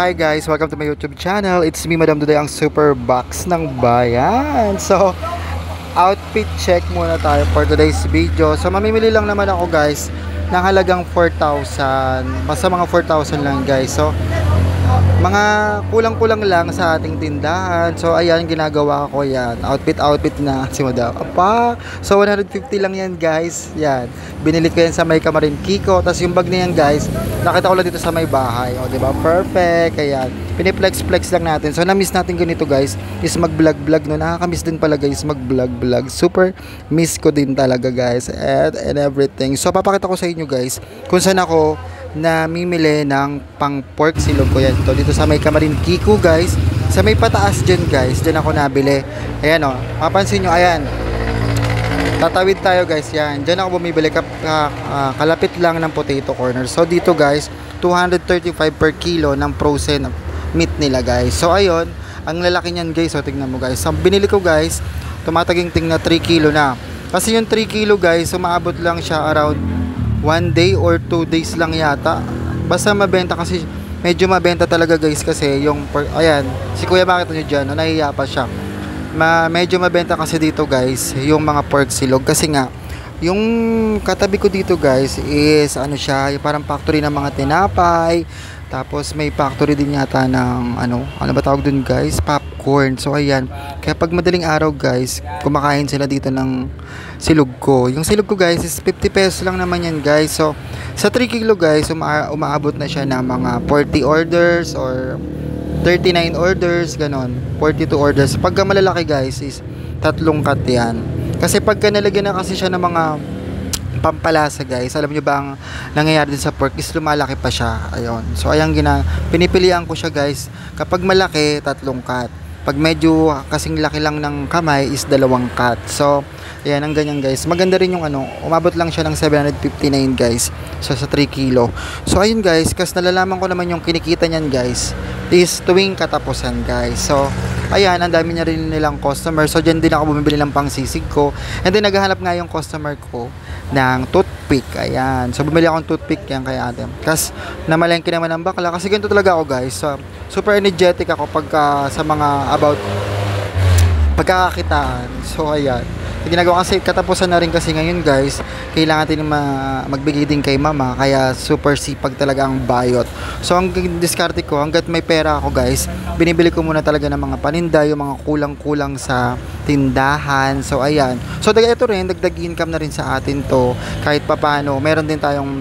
hi guys, welcome to my YouTube channel. It's me, Madam Duday, ang super box ng bayan. So, outfit check muna tayo for today's video. So, mamimili lang naman ako guys ng halagang 4,000. Basta mga 4,000 lang guys. So, mga kulang-kulang lang sa ating tindahan. So, ayan, ginagawa ko yan. Outfit na si Madam. Apa? So, 150 lang yan guys. Yan. Binili ko yan sa may Kamarin Kiko. Tapos yung bag na yan guys, nakita ko lang dito sa may bahay. O, diba? Perfect. Ayan. Piniplex-flex lang natin. So, na-miss natin ganito guys is mag-vlog-vlog. No? Nakakamiss din pala guys mag-vlog-vlog. Super miss ko din talaga guys. And everything. So, papakita ko sa inyo guys kung saan ako na mimili ng pang pork silog ko yan. Ito, dito sa may Kamarin Kiko guys. Sa may pataas dyan guys. Dyan ako nabili. Ayan o. Mapansin nyo. Ayan. Tatawid tayo guys. Yan. Dyan ako bumibili. Kalapit lang ng potato corner. So dito guys, 235 per kilo ng frozen meat nila guys. So ayun. Ang lalaki nyan guys. So tignan mo guys. So binili ko guys. Tumataging-ting na 3 kilo na. Kasi yung 3 kilo guys, umaabot lang siya around 1 day or 2 days lang yata. Basta mabenta kasi, medyo mabenta talaga guys kasi yung, ayan, si kuya makita nyo dyan, nahihiya pa siya. Medyo mabenta kasi dito guys, yung mga pork silog. Kasi nga, yung katabi ko dito guys is, ano siya, yung parang factory ng mga tinapay. Tapos may factory din yata ng, ano ba tawag dun guys? Popcorn. So ayan, kaya pag madaling araw guys, kumakain sila dito ng silog ko. Yung silog ko guys is 50 pesos lang naman yan guys. So sa 3 kilo guys, umaabot na siya ng mga 40 orders or 39 orders, ganon. 42 orders. Pagka malalaki guys is 3 cut yan. Kasi pagka nalagyan na kasi siya ng mga pampalasa guys, alam nyo ba ang nangyayari din sa pork is lumalaki pa siya. Ayun. So ayan, pinipilian ko siya guys. Kapag malaki, 3 cut. Pag medyo kasing laki lang ng kamay is 2 cut. So ayan, ang ganyan guys. Maganda rin yung ano, umabot lang siya ng 759 guys. So sa 3 kilo. So ayun guys, kasi nalalaman ko naman yung kinikita niyan guys is tuwing katapusan guys. So ayan, ang dami niya rin nilang customer. So dyan din ako bumibili ng pang sisig ko. And then naghahanap nga yung customer ko ng toothpick. Ayan. So bumili akong toothpick yan kay ate. Kasi namalengke naman ng bakla. Kasi ganito talaga ako guys. So super energetic ako pagka sa mga about pagkakakitaan. So ayan. Ginagawa kasi katapusan na rin kasi ngayon guys, kailangan natin magbigay din kay mama, kaya super sipag talaga ang bayot. So ang diskarte ko, hanggat may pera ako guys, binibili ko muna talaga ng mga paninda, yung mga kulang-kulang sa tindahan. So ayan, so ito rin, dagdag income na rin sa atin to, kahit papano meron din tayong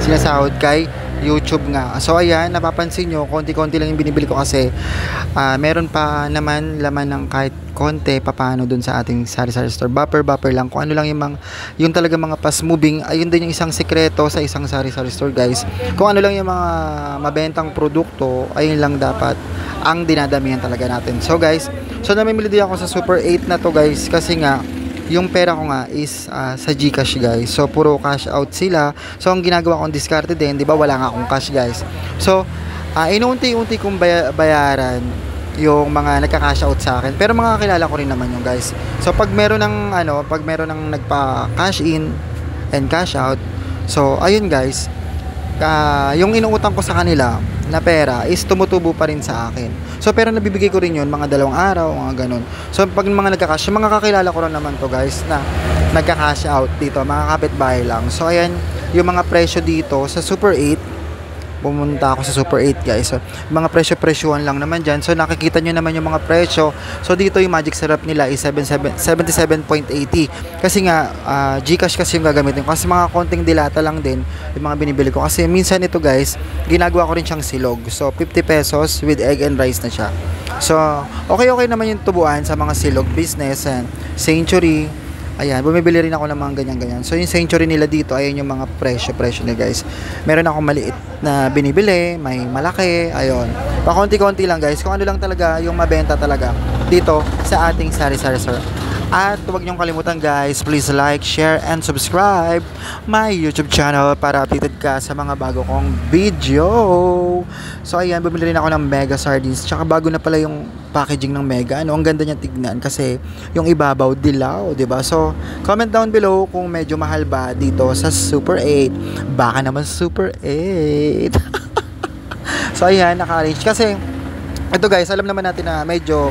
sinasahod kay YouTube nga. So ayan, napapansin nyo, konti-konti lang yung binibili ko kasi meron pa naman laman ng kahit konti papano dun sa ating sari-sari store. Buffer lang. Kung ano lang yung talaga mga fast moving, ayun din yung isang sekreto sa isang sari-sari store guys. Kung ano lang yung mga mabentang produkto, ayun lang dapat ang dinadamihan talaga natin. So guys, so namimili din ako sa Super 8 na to guys kasi nga yung pera ko nga is sa GCash guys. So puro cash out sila. So ang ginagawa kong diskarte din, 'di ba? Wala nga akong cash guys. So inunti-unti kong bayaran yung mga nagka-cash out sa akin. Pero mga kilala ko rin naman yung guys. So pag meron ng nagpa-cash in and cash out, so ayun guys, yung inuutang ko sa kanila na pera is tumutubo pa rin sa akin. So pero nabibigay ko rin yun mga 2 araw, mga ganun. So pag mga nagka-cash, yung mga kakilala ko rin naman to guys na nagka-cash out dito, mga kapitbahay lang. So ayan, yung mga presyo dito sa Super 8, pumunta ako sa Super 8 guys. So, mga presyo-presyoan lang naman dyan. So nakikita nyo naman yung mga presyo. So dito yung magic syrup nila is 77.80. Kasi nga GCash kasi yung gagamitin ko. Kasi mga konting dilata lang din yung mga binibili ko. Kasi minsan ito guys, ginagawa ko rin siyang silog. So 50 pesos with egg and rice na siya. So okay naman yung tubuan sa mga silog business and Century. Ayan, bumibili rin ako ng mga ganyan-ganyan. So yung Century nila dito, ayun yung mga presyo nila guys. Meron akong maliit na binibili, may malaki, ayun. Pakonti-konti lang guys, kung ano lang talaga yung mabenta talaga dito sa ating sari-sari store. At huwag niyong kalimutan guys, please like, share, and subscribe my YouTube channel para updated ka sa mga bago kong video. So ayan, bumili rin ako ng Mega Sardines. Tsaka bago na pala yung packaging ng Mega. Ang ganda niya tignan kasi yung ibabaw dilaw, 'di ba? So comment down below kung medyo mahal ba dito sa Super 8. Baka naman Super 8. So ayan, naka-arrange kasi ito guys, alam naman natin na medyo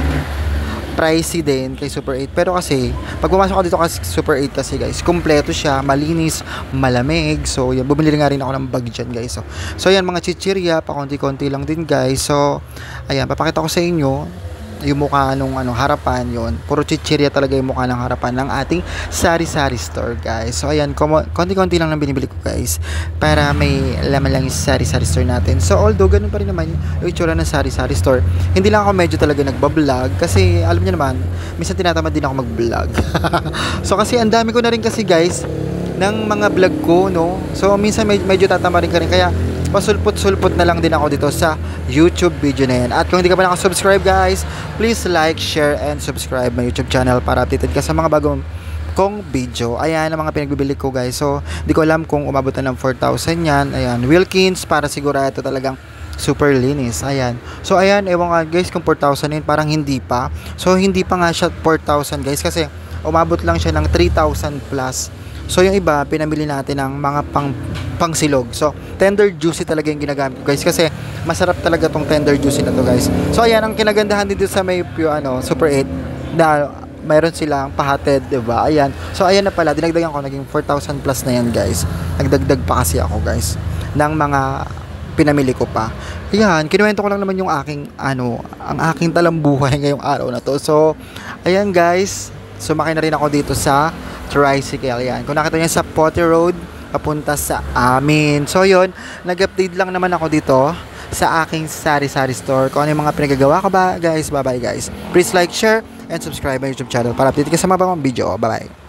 pricey din kay Super 8. Pero kasi, pag pumasok ako dito kasi Super 8 kasi guys, kumpleto siya, malinis, malamig. So, yan, bumili nga rin ako ng bag dyan guys. So yan, mga chichirya, pa konti-konti lang din guys. So, ayan, papakita ko sa inyo yung mukha nung harapan yon. Puro chichirya talaga yung mukha ng harapan ng ating sari-sari store guys. So ayan, konti-konti lang nang binibili ko guys para may laman lang yung sari-sari store natin. So although ganun pa rin naman yung itsura ng sari-sari store, hindi lang ako medyo talaga nagbablog kasi alam niyo naman, minsan tinatamad din ako mag-vlog. So kasi ang dami ko na rin kasi guys ng mga vlog ko, no. So minsan medyo tatama rin ka rin, kaya pasulpot-sulpot na lang din ako dito sa YouTube video na yan. At kung hindi ka pa nakasubscribe guys, please like, share, and subscribe my YouTube channel para updated ka sa mga bagong kong video. Ayan ang mga pinagbibili ko guys. So, di ko alam kung umabot na ng 4,000 yan. Ayan, Wilkins para sigurado talagang super linis. Ayan. So, ayan, ewan nga guys kung 4,000 yun, parang hindi pa. So, hindi pa nga siya 4,000 guys kasi umabot lang siya ng 3,000 plus. So, yung iba, pinamili natin ng mga pangsilog. So, tender juicy talaga yung ginagamit ko guys kasi masarap talaga tong tender juicy na to guys. So, ayan, ang kinagandahan dito sa may Super 8 na mayroon silang pahatid, diba? Ayan. So, ayan na pala, dinagdagan ko, naging 4,000 plus na yan guys. Nagdagdag pa kasi ako guys ng mga pinamili ko pa. Ayan, kinuwento ko lang naman yung aking ang aking talambuhay ngayong araw na to. So, ayan guys, sumakay na rin ako dito sa tricycle. Yan. Kung nakita niyo sa Potty Road, papunta sa amin. So, yun. Nag-update lang naman ako dito sa aking sari-sari store. Kung ano yung mga pinagagawa ko ba, guys. Bye-bye, guys. Please like, share, and subscribe my YouTube channel para update ka sa mga bagong video. Bye-bye.